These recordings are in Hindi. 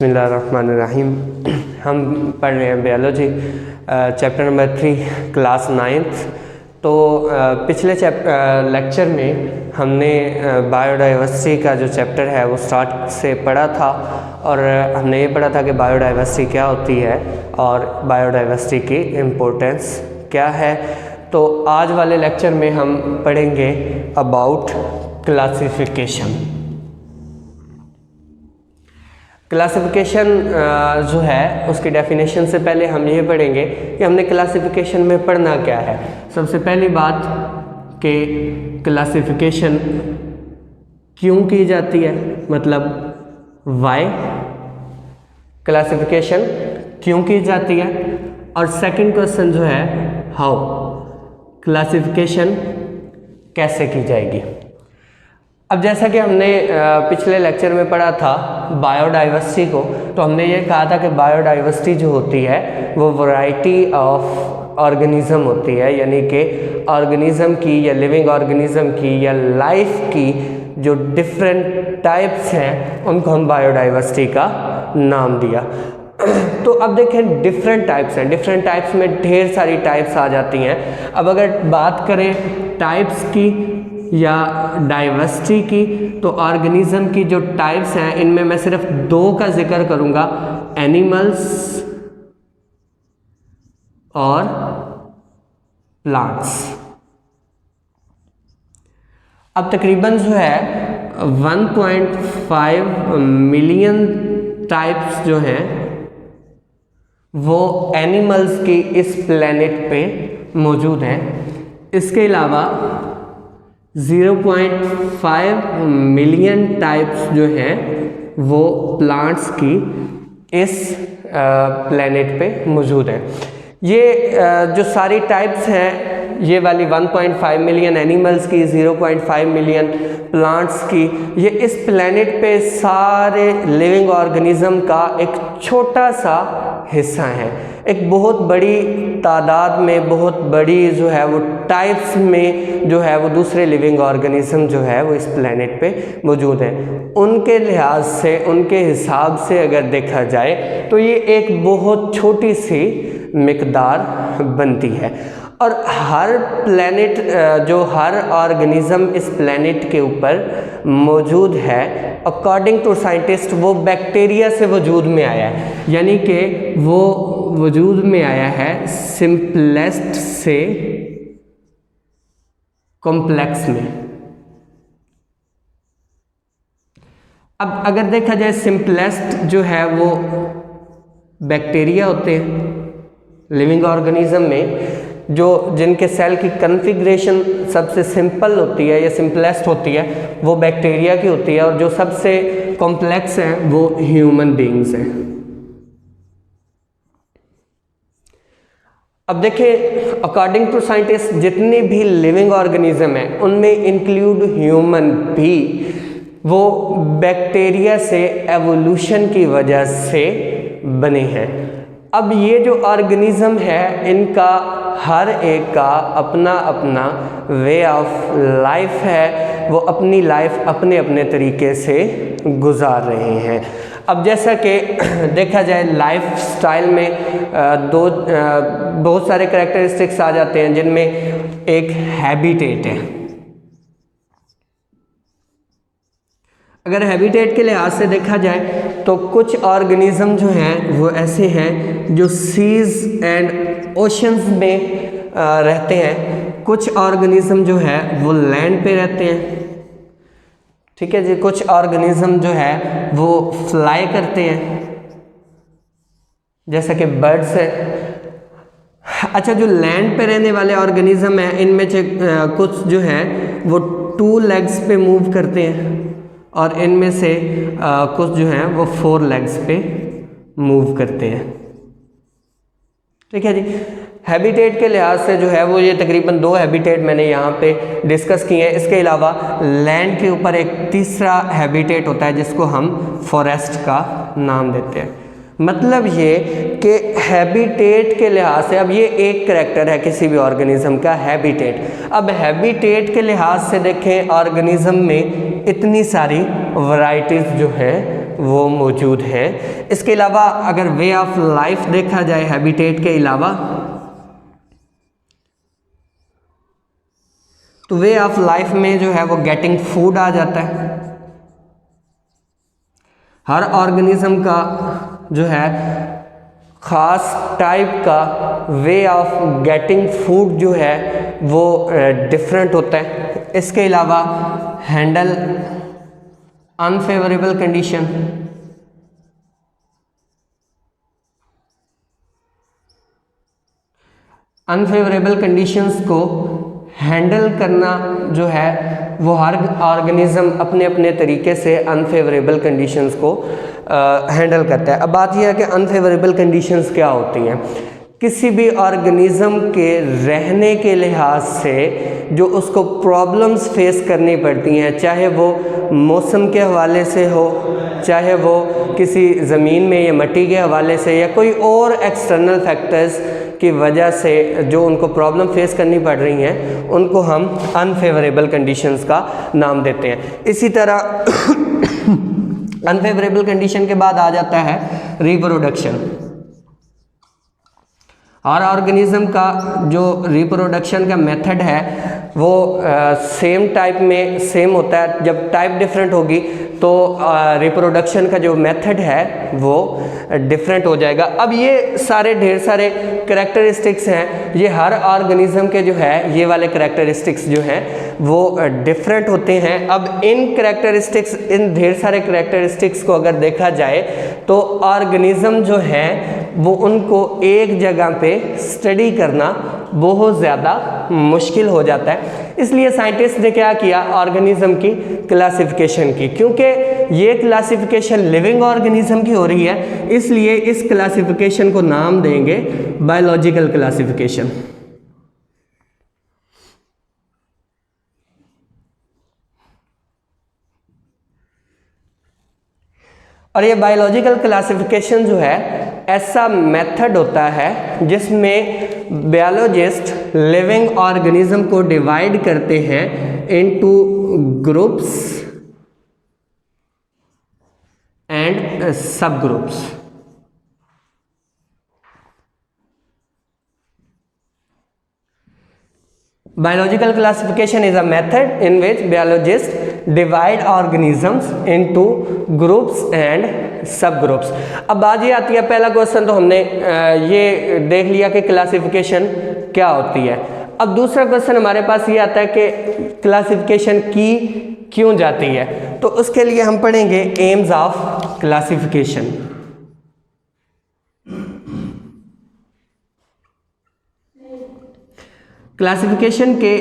बिस्मिल्लाहिर्रहमानिर्रहीम। हम पढ़ रहे हैं biology chapter number 3 class 9th। तो पिछले लेक्चर में हमने बायोडाइवर्सिटी का जो चैप्टर है वो स्टार्ट से पढ़ा था और हमने ये पढ़ा था कि बायोडाइवर्सिटी क्या होती है और बायोडाइवर्सिटी की इम्पोर्टेंस क्या है। तो आज वाले लेक्चर में हम पढ़ेंगे अबाउट क्लासिफिकेशन। क्लासिफिकेशन जो है उसकी डेफिनेशन से पहले हम ये पढ़ेंगे कि हमने क्लासिफिकेशन में पढ़ना क्या है। सबसे पहली बात कि क्लासिफिकेशन क्यों की जाती है, मतलब व्हाई क्लासिफिकेशन क्यों की जाती है, और सेकंड क्वेश्चन जो है हाउ क्लासिफिकेशन कैसे की जाएगी। अब जैसा कि हमने पिछले लेक्चर में पढ़ा था बायोडाइवर्सिटी को, तो हमने ये कहा था कि बायोडाइवर्सिटी जो होती है वो वैरायटी ऑफ ऑर्गेनिज्म होती है, यानी कि ऑर्गेनिज्म की या लिविंग ऑर्गेनिज्म की या लाइफ की जो डिफरेंट टाइप्स हैं उनको हम बायोडाइवर्सिटी का नाम दिया। तो अब देखें डिफरेंट टाइप्स हैं, डिफरेंट टाइप्स में ढेर सारी टाइप्स आ जाती हैं। अब अगर बात करें टाइप्स की या डाइवर्सिटी की, तो ऑर्गेनिज्म की जो टाइप्स हैं इनमें मैं सिर्फ दो का जिक्र करूंगा, एनिमल्स और प्लांट्स। अब तकरीबन जो है 1.5 मिलियन टाइप्स जो हैं वो एनिमल्स की इस प्लेनेट पे मौजूद हैं। इसके अलावा 0.5 मिलियन टाइप्स जो हैं वो प्लांट्स की इस प्लेनेट पे मौजूद हैं। ये जो सारी टाइप्स हैं, ये वाली 1.5 मिलियन एनिमल्स की, 0.5 मिलियन प्लांट्स की, ये इस प्लेनेट पे सारे लिविंग ऑर्गेनिज्म का एक छोटा सा हिस्सा है। एक बहुत बड़ी तादाद में, बहुत बड़ी जो है वो टाइप्स में जो है वो दूसरे लिविंग ऑर्गेनिज्म जो है वो इस प्लेनेट पे मौजूद हैं। उनके लिहाज से, उनके हिसाब से अगर देखा जाए तो ये एक बहुत छोटी सी मिकदार बनती है। और हर प्लेनेट जो हर ऑर्गेनिज्म इस प्लेनेट के ऊपर मौजूद है, अकॉर्डिंग टू साइंटिस्ट वो बैक्टीरिया से वजूद में आया है, यानी कि वो वजूद में आया है सिंपलेस्ट से कॉम्प्लेक्स में। अब अगर देखा जाए सिंपलेस्ट जो है वो बैक्टीरिया होते हैं लिविंग ऑर्गेनिज्म में, जो जिनके सेल की कॉन्फ़िगरेशन सबसे सिंपल होती है या सिंपलेस्ट होती है वो बैक्टीरिया की होती है, और जो सबसे कॉम्प्लेक्स हैं वो ह्यूमन बीइंग्स हैं। अब देखिए अकॉर्डिंग टू साइंटिस्ट जितनी भी लिविंग ऑर्गेनिज्म है उनमें इंक्लूड ह्यूमन भी, वो बैक्टीरिया से एवोल्यूशन की वजह से बने हैं। अब ये जो ऑर्गेनिज्म है इनका हर एक का अपना अपना वे ऑफ लाइफ है, वो अपनी लाइफ अपने अपने तरीके से गुजार रहे हैं। अब जैसा कि देखा जाए लाइफ स्टाइल में बहुत सारे कैरेक्टरिस्टिक्स आ जाते हैं, जिनमें एक हैबिटेट है। अगर हैबिटेट के लिहाज से देखा जाए तो कुछ ऑर्गेनिज्म जो हैं वो ऐसे हैं जो सीज एंड ओशंस में रहते हैं, कुछ ऑर्गेनिज्म जो है वो लैंड पे रहते हैं, ठीक है जी। कुछ ऑर्गेनिज्म जो है वो फ्लाई करते हैं, जैसा कि बर्ड्स है। अच्छा, जो लैंड पे रहने वाले ऑर्गेनिज्म हैं इनमें से कुछ जो है वो 2 लेग्स पे मूव करते हैं, और इनमें से कुछ जो हैं वो 4 लेग्स पे मूव करते हैं, ठीक है जी। हैबिटेट के लिहाज से जो है वो ये तकरीबन 2 हैबिटेट मैंने यहाँ पे डिस्कस किए हैं। इसके अलावा लैंड के ऊपर एक तीसरा हैबिटेट होता है जिसको हम फॉरेस्ट का नाम देते हैं। मतलब ये कि हैबिटेट के लिहाज से, अब ये एक करैक्टर है किसी भी ऑर्गेनिज्म का, हैबिटेट। अब हैबिटेट के लिहाज से देखें ऑर्गेनिज्म में इतनी सारी वैरायटीज़ जो है वो मौजूद हैं। इसके अलावा अगर वे ऑफ लाइफ देखा जाए हैबिटेट के अलावा, तो वे ऑफ लाइफ में जो है वो गेटिंग फूड आ जाता है। हर ऑर्गेनिज्म का जो है ख़ास टाइप का वे ऑफ गेटिंग फूड जो है वो डिफरेंट होता है। इसके अलावा handle unfavourable condition, unfavourable conditions को हैंडल करना जो है वो हर ऑर्गेनिज्म अपने अपने तरीके से अनफेवरेबल कंडीशंस को हैंडल करता है। अब बात यह है कि अनफेवरेबल कंडीशंस क्या होती हैं। किसी भी ऑर्गेनिज्म के रहने के लिहाज से जो उसको प्रॉब्लम्स फेस करनी पड़ती हैं, चाहे वो मौसम के हवाले से हो, चाहे वो किसी ज़मीन में या मिट्टी के हवाले से, या कोई और एक्सटर्नल फैक्टर्स की वजह से जो उनको प्रॉब्लम फेस करनी पड़ रही हैं, उनको हम अनफेवरेबल कंडीशंस का नाम देते हैं। इसी तरह अनफेवरेबल कंडीशन के बाद आ जाता है रिप्रोडक्शन। हर ऑर्गेनिज्म का जो रिप्रोडक्शन का मेथड है वो सेम टाइप में सेम होता है। जब टाइप डिफरेंट होगी तो रिप्रोडक्शन का जो मेथड है वो डिफरेंट हो जाएगा। अब ये सारे ढेर सारे करैक्टरिस्टिक्स हैं, ये हर ऑर्गेनिज्म के जो है ये वाले करैक्टरिस्टिक्स जो हैं वो डिफरेंट होते हैं। अब इन करैक्टरिस्टिक्स, इन ढेर सारे करैक्टरिस्टिक्स को अगर देखा जाए तो ऑर्गेनिज्म जो हैं वो उनको एक जगह पे स्टडी करना बहुत ज़्यादा मुश्किल हो जाता है। इसलिए साइंटिस्ट ने क्या किया, ऑर्गेनिज्म की क्लासिफिकेशन की। क्योंकि ये क्लासिफिकेशन लिविंग ऑर्गेनिज्म की हो रही है, इसलिए इस क्लासिफिकेशन को नाम देंगे बायोलॉजिकल क्लासिफिकेशन। और ये बायोलॉजिकल क्लासिफिकेशन जो है ऐसा मेथड होता है जिसमें बायोलॉजिस्ट लिविंग ऑर्गेनिज्म को डिवाइड करते हैं इनटू ग्रुप्स एंड सब groups. Biological classification is a method in which biologists divide organisms into groups and subgroups। अब बात ये आती है, पहला क्वेश्चन तो हमने ये देख लिया कि क्लासिफिकेशन क्या होती है। अब दूसरा क्वेश्चन हमारे पास ये आता है कि क्लासिफिकेशन की क्यों जाती है। तो उसके लिए हम पढ़ेंगे एम्स ऑफ क्लासिफिकेशन। क्लासिफिकेशन के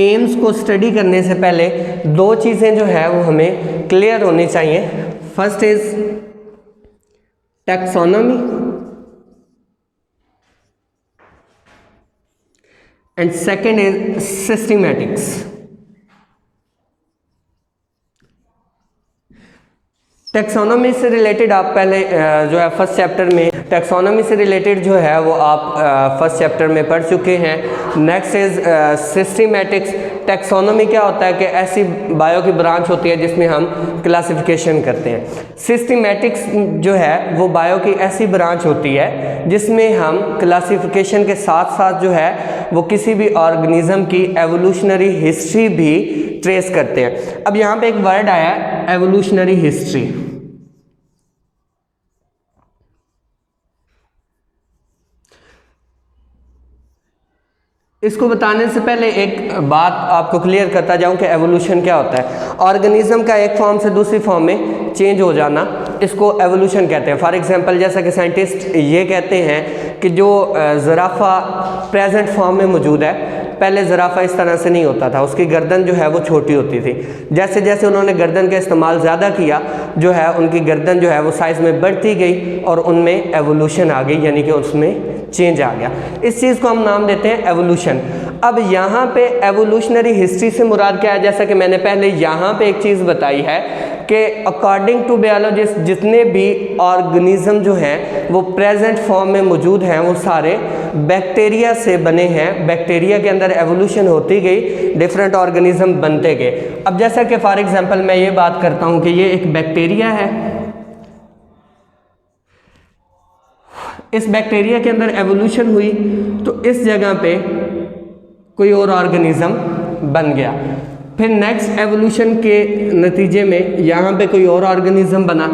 एम्स को स्टडी करने से पहले दो चीज़ें जो है वो हमें क्लियर होनी चाहिए। First is taxonomy and second is systematics. Taxonomy से रिलेटेड आप पहले जो है फर्स्ट चैप्टर में टैक्सोनॉमी से रिलेटेड जो है वो आप फर्स्ट चैप्टर में पढ़ चुके हैं। Next is systematics. टैक्सोनॉमी क्या होता है कि ऐसी बायो की ब्रांच होती है जिसमें हम क्लासिफिकेशन करते हैं। सिस्टमैटिक्स जो है वो बायो की ऐसी ब्रांच होती है जिसमें हम क्लासिफिकेशन के साथ साथ जो है वो किसी भी ऑर्गेनिज्म की एवोल्यूशनरी हिस्ट्री भी ट्रेस करते हैं। अब यहाँ पे एक वर्ड आया है एवोल्यूशनरी हिस्ट्री। इसको बताने से पहले एक बात आपको क्लियर करता जाऊं कि एवोल्यूशन क्या होता है। ऑर्गेनिज्म का एक फॉर्म से दूसरी फॉर्म में चेंज हो जाना, इसको एवोल्यूशन कहते हैं। फॉर एग्जांपल जैसा कि साइंटिस्ट ये कहते हैं कि जो ज़राफ़ा प्रेजेंट फॉर्म में मौजूद है, पहले ज़राफ़ा इस तरह से नहीं होता था, उसकी गर्दन जो है वो छोटी होती थी। जैसे जैसे उन्होंने गर्दन का इस्तेमाल ज़्यादा किया जो है उनकी गर्दन जो है वो साइज़ में बढ़ती गई और उनमें एवोल्यूशन आ गई, यानी कि उसमें चेंज आ गया। इस चीज़ को हम नाम देते हैं एवोल्यूशन। अब यहाँ पे एवोल्यूशनरी हिस्ट्री से मुराद क्या है, जैसा कि मैंने पहले यहाँ पे एक चीज़ बताई है कि अकॉर्डिंग टू बायोलॉजिस्ट जितने भी ऑर्गेनिज्म जो हैं वो प्रेजेंट फॉर्म में मौजूद हैं वो सारे बैक्टीरिया से बने हैं। बैक्टीरिया के अंदर एवोल्यूशन होती गई, डिफरेंट ऑर्गेनिज्म बनते गए। अब जैसा कि फॉर एग्जांपल मैं ये बात करता हूँ कि ये एक बैक्टीरिया है, इस बैक्टीरिया के अंदर एवोल्यूशन हुई तो इस जगह पे कोई और ऑर्गेनिज्म बन गया, फिर नेक्स्ट एवोल्यूशन के नतीजे में यहाँ पे कोई और ऑर्गेनिज्म बना,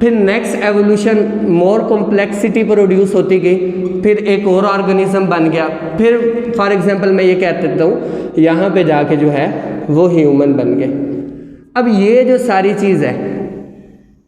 फिर नेक्स्ट एवोल्यूशन मोर कॉम्प्लेक्सिटी प्रोड्यूस होती गई, फिर एक और ऑर्गेनिज्म बन गया, फिर फॉर एग्जांपल मैं ये कह देता हूँ यहाँ पे जाके जो है वो ह्यूमन बन गए। अब ये जो सारी चीज़ है,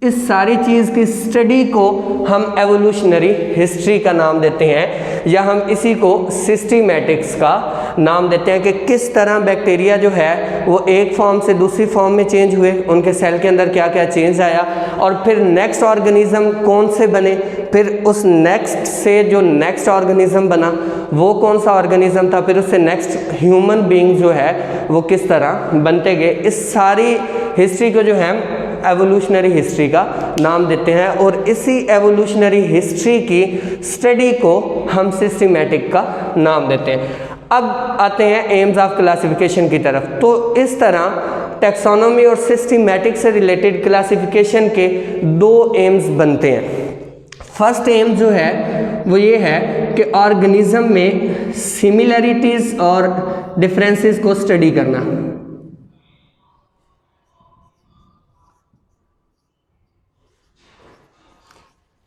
इस सारी चीज़ की स्टडी को हम एवोल्यूशनरी हिस्ट्री का नाम देते हैं, या हम इसी को सिस्टमैटिक्स का नाम देते हैं कि किस तरह बैक्टीरिया जो है वो एक फॉर्म से दूसरी फॉर्म में चेंज हुए, उनके सेल के अंदर क्या क्या चेंज आया, और फिर नेक्स्ट ऑर्गेनिज्म कौन से बने, फिर उस नेक्स्ट से जो नेक्स्ट ऑर्गेनिज्म बना वो कौन सा ऑर्गेनिज्म था, फिर उससे नेक्स्ट ह्यूमन बीइंग जो है वो किस तरह बनते गए। इस सारी हिस्ट्री को जो है एवोल्यूशनरी हिस्ट्री का नाम देते हैं, और इसी एवोल्यूशनरी हिस्ट्री की स्टडी को हम सिस्टमैटिक का नाम देते हैं। अब आते हैं एम्स ऑफ क्लासिफिकेशन की तरफ। तो इस तरह टैक्सोनॉमी और सिस्टमैटिक से रिलेटेड क्लासिफिकेशन के दो एम्स बनते हैं। फर्स्ट एम जो है वो ये है कि ऑर्गेनिज्म में सिमिलरिटीज़ और डिफरेंसेस को स्टडी करना।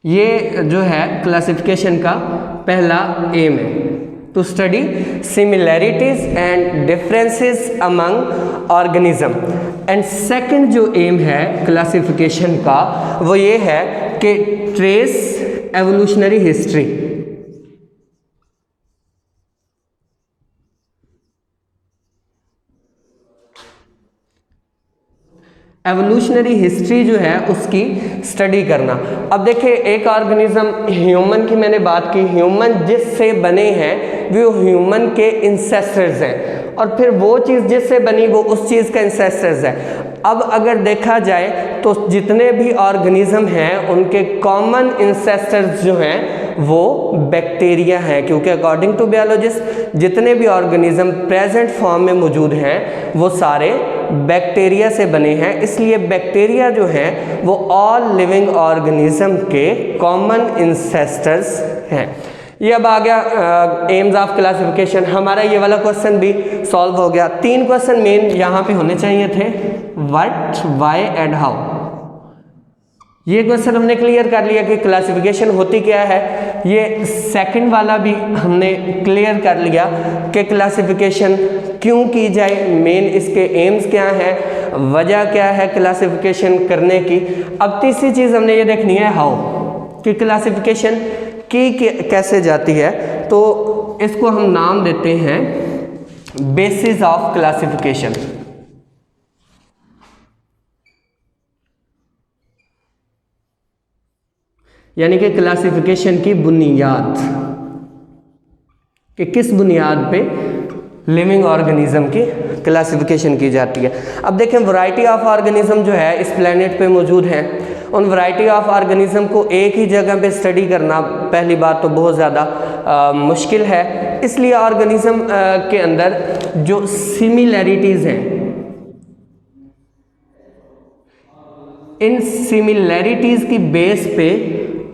ये जो है क्लासिफिकेशन का पहला एम है, to study similarities and differences among organism. And second जो एम है क्लासिफिकेशन का वो ये है कि trace evolutionary history. Evolutionary history जो है उसकी स्टडी करना। अब देखिए एक ऑर्गेनिज्म ह्यूमन की मैंने बात की, ह्यूमन जिससे बने हैं वो ह्यूमन के इंसेस्टर्स हैं, और फिर वो चीज़ जिससे बनी वो उस चीज़ का इंसेस्टर्स है। अब अगर देखा जाए तो जितने भी ऑर्गेनिज्म हैं उनके कॉमन इंसेस्टर्स जो हैं वो बैक्टीरिया हैं, क्योंकि अकॉर्डिंग टू बायोलॉजिस्ट जितने भी ऑर्गेनिज्म प्रेजेंट फॉर्म में मौजूद हैं वो सारे बैक्टीरिया से बने हैं। इसलिए बैक्टीरिया जो हैं वो ऑल लिविंग ऑर्गेनिज्म के कॉमन इंसेस्टर्स हैं। ये अब आ गया एम्स ऑफ क्लासिफिकेशन। हमारा ये वाला क्वेश्चन भी सॉल्व हो गया। 3 क्वेश्चन मेन यहाँ पे होने चाहिए थे, व्हाट, व्हाई एंड हाउ। ये क्वेश्चन हमने क्लियर कर लिया कि क्लासिफिकेशन होती क्या है। ये सेकंड वाला भी हमने क्लियर कर लिया कि क्लासिफिकेशन क्यों की जाए, मेन इसके एम्स क्या हैं, वजह क्या है क्लासिफिकेशन करने की। अब तीसरी चीज़ हमने ये देखनी है हाउ, कि क्लासिफिकेशन की कैसे जाती है। तो इसको हम नाम देते हैं बेसिस ऑफ क्लासिफिकेशन। यानी कि क्लासिफिकेशन की बुनियाद, कि किस बुनियाद पे लिविंग ऑर्गेनिज्म की क्लासिफिकेशन की जाती है। अब देखें वैरायटी ऑफ ऑर्गेनिज्म जो है इस प्लेनेट पे मौजूद है, उन वैरायटी ऑफ ऑर्गेनिज्म को एक ही जगह पे स्टडी करना पहली बात तो बहुत ज़्यादा मुश्किल है। इसलिए ऑर्गेनिज्म के अंदर जो सिमिलैरिटीज़ हैं, इन सिमिलैरिटीज़ की बेस पे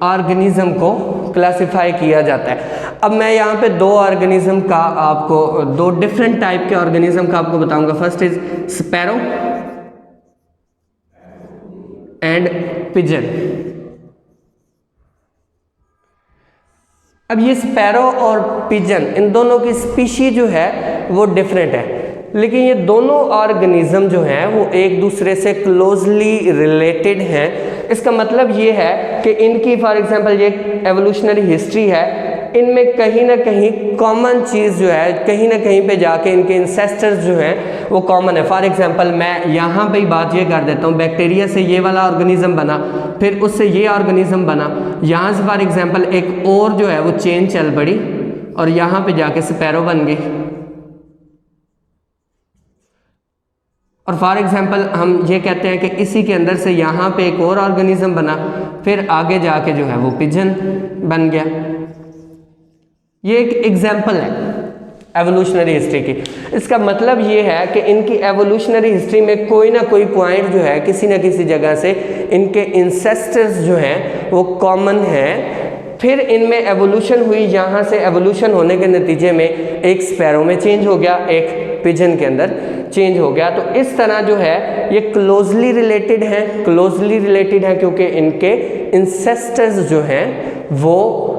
ऑर्गेनिज्म को क्लासिफाई किया जाता है। अब मैं यहाँ पे दो ऑर्गेनिज्म का आपको, दो डिफरेंट टाइप के ऑर्गेनिज्म का आपको बताऊंगा। First is sparrow and pigeon. अब ये स्पैरो और पिजन, इन दोनों की स्पीशी जो है वो डिफरेंट है, लेकिन ये दोनों ऑर्गेनिज्म जो हैं वो एक दूसरे से क्लोजली रिलेटेड हैं। इसका मतलब ये है कि इनकी फॉर एग्जांपल ये एवोल्यूशनरी हिस्ट्री है, इनमें कहीं ना कहीं कॉमन चीज़ जो है, कहीं ना कहीं पे जाके इनके इंसेस्टर्स जो हैं वो कॉमन है। फॉर एग्जांपल मैं यहाँ पे ही बात ये कर देता हूँ, बैक्टीरिया से ये वाला ऑर्गेनिज्म बना, फिर उससे ये ऑर्गेनिज्म बना, यहाँ से फॉर एग्जांपल एक और जो है वो चेन चल पड़ी और यहाँ पे जाके स्पैरो बन गई। और फॉर एग्जांपल हम ये कहते हैं कि इसी के अंदर से यहाँ पे एक और ऑर्गेनिज्म बना, फिर आगे जाके जो है वो पिजन बन गया। ये एक एग्जाम्पल है एवोल्यूशनरी हिस्ट्री की। इसका मतलब ये है कि इनकी एवोल्यूशनरी हिस्ट्री में कोई ना कोई पॉइंट जो है किसी न किसी जगह से इनके इंसेस्टर्स जो हैं वो कॉमन हैं, फिर इनमें एवोल्यूशन हुई, यहाँ से एवोल्यूशन होने के नतीजे में एक स्पैरो में चेंज हो गया, एक पिजन के अंदर चेंज हो गया। तो इस तरह जो है ये क्लोजली रिलेटेड हैं क्योंकि इनके इंसेस्टर्स जो हैं वो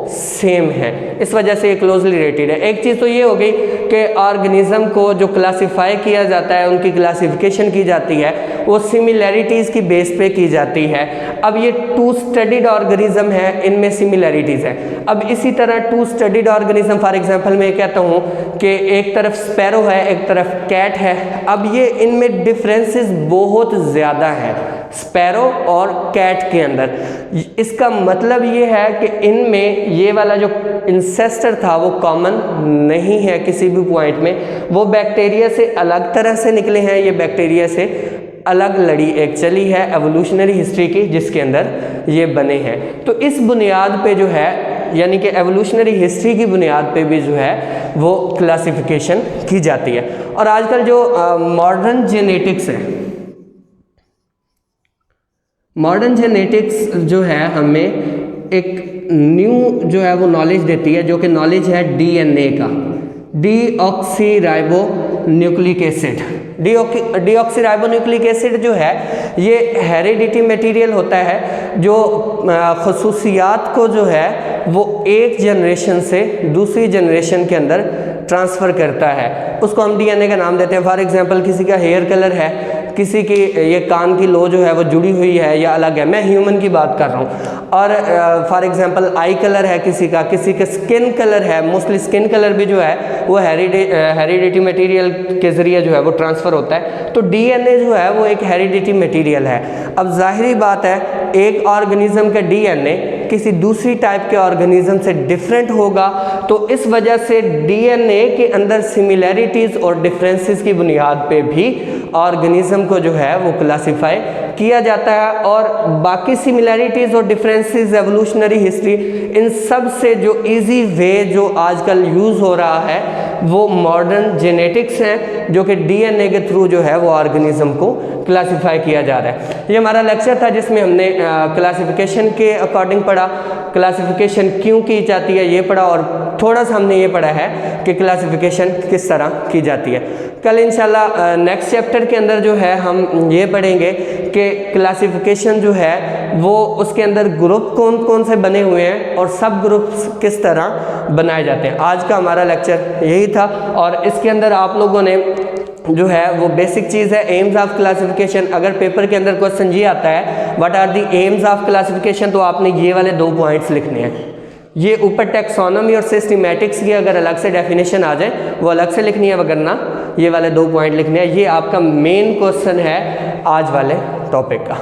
सेम है, इस वजह से ये क्लोजली रिलेटेड है। एक चीज़ तो ये हो गई कि ऑर्गेनिज्म को जो क्लासिफाई किया जाता है, उनकी क्लासिफिकेशन की जाती है वो सिमिलैरिटीज़ की बेस पे की जाती है। अब ये टू स्टडीड ऑर्गेनिज्म है, इनमें सिमिलैरिटीज़ है। अब इसी तरह to studied organism, for example मैं कहता हूँ कि एक तरफ स्पैरो है, एक तरफ कैट है। अब ये इनमें डिफरेंसेस बहुत ज़्यादा है स्पैरो और कैट के अंदर। इसका मतलब ये है कि इनमें ये वाला जो इंसेस्टर था वो कॉमन नहीं है किसी भी पॉइंट में, वो बैक्टीरिया से अलग तरह से निकले हैं, ये बैक्टीरिया से अलग लड़ी एक चली है एवोल्यूशनरी हिस्ट्री की जिसके अंदर ये बने हैं। तो इस बुनियाद पे जो है, यानी कि एवोल्यूशनरी हिस्ट्री की बुनियाद पे भी जो है वो क्लासिफिकेशन की जाती है। और आजकल जो मॉडर्न जेनेटिक्स है, मॉडर्न जेनेटिक्स जो है हमें एक न्यू जो है वो नॉलेज देती है, जो कि नॉलेज है डीएनए का, deoxyribo nucleic acid. Deoxyribonucleic acid जो है ये हेरिडिटी मटेरियल होता है जो खसूसियात को जो है वो एक जनरेशन से दूसरी जनरेशन के अंदर ट्रांसफ़र करता है, उसको हम डीएनए का नाम देते हैं। फॉर एग्जांपल किसी का हेयर कलर है, किसी की ये कान की लो जो है वो जुड़ी हुई है या अलग है, मैं ह्यूमन की बात कर रहा हूँ। और फॉर एग्जांपल आई कलर है किसी का स्किन कलर है, मोस्टली स्किन कलर भी जो है वो हेरिडिटी मटेरियल के ज़रिए जो है वो ट्रांसफ़र होता है। तो डीएनए जो है वो एक हेरिडिटी मटेरियल है। अब जाहिरी बात है एक ऑर्गेनिज्म का डीएनए किसी दूसरी टाइप के ऑर्गेनिज्म से डिफरेंट होगा, तो इस वजह से डीएनए के अंदर सिमिलैरिटीज़ और डिफरेंसेस की बुनियाद पे भी ऑर्गेनिज्म को जो है वो क्लासिफाई किया जाता है। और बाकी सिमिलैरिटीज़ और डिफरेंसेस एवोल्यूशनरी हिस्ट्री, इन सब से जो इजी वे जो आजकल यूज़ हो रहा है वो मॉडर्न जेनेटिक्स हैं, जो कि डीएनए के थ्रू जो है वो ऑर्गेनिज्म को क्लासिफाई किया जा रहा है। ये हमारा लेक्चर था जिसमें हमने क्लासिफिकेशन के अकॉर्डिंग पढ़ा, क्लासिफिकेशन क्यों की जाती है ये पढ़ा, और थोड़ा सा हमने ये पढ़ा है कि क्लासिफिकेशन किस तरह की जाती है। कल इंशाल्लाह नेक्स्ट चैप्टर के अंदर जो है हम ये पढ़ेंगे कि क्लासिफिकेशन जो है वो उसके अंदर ग्रुप कौन कौन से बने हुए हैं और सब ग्रुप्स किस तरह बनाए जाते हैं। आज का हमारा लेक्चर यही था, और इसके अंदर आप लोगों ने जो है वो बेसिक चीज़ है एम्स ऑफ क्लासिफिकेशन। अगर पेपर के अंदर क्वेश्चन ये आता है what are the aims of classification, तो आपने ये वाले 2 पॉइंट्स लिखने हैं। ये ऊपर टेक्सोनॉमी और सिस्टमैटिक्स की अगर अलग से डेफिनेशन आ जाए वो अलग से लिखनी है, वगरना ये वाले 2 पॉइंट लिखने हैं। ये आपका मेन क्वेश्चन है आज वाले टॉपिक का।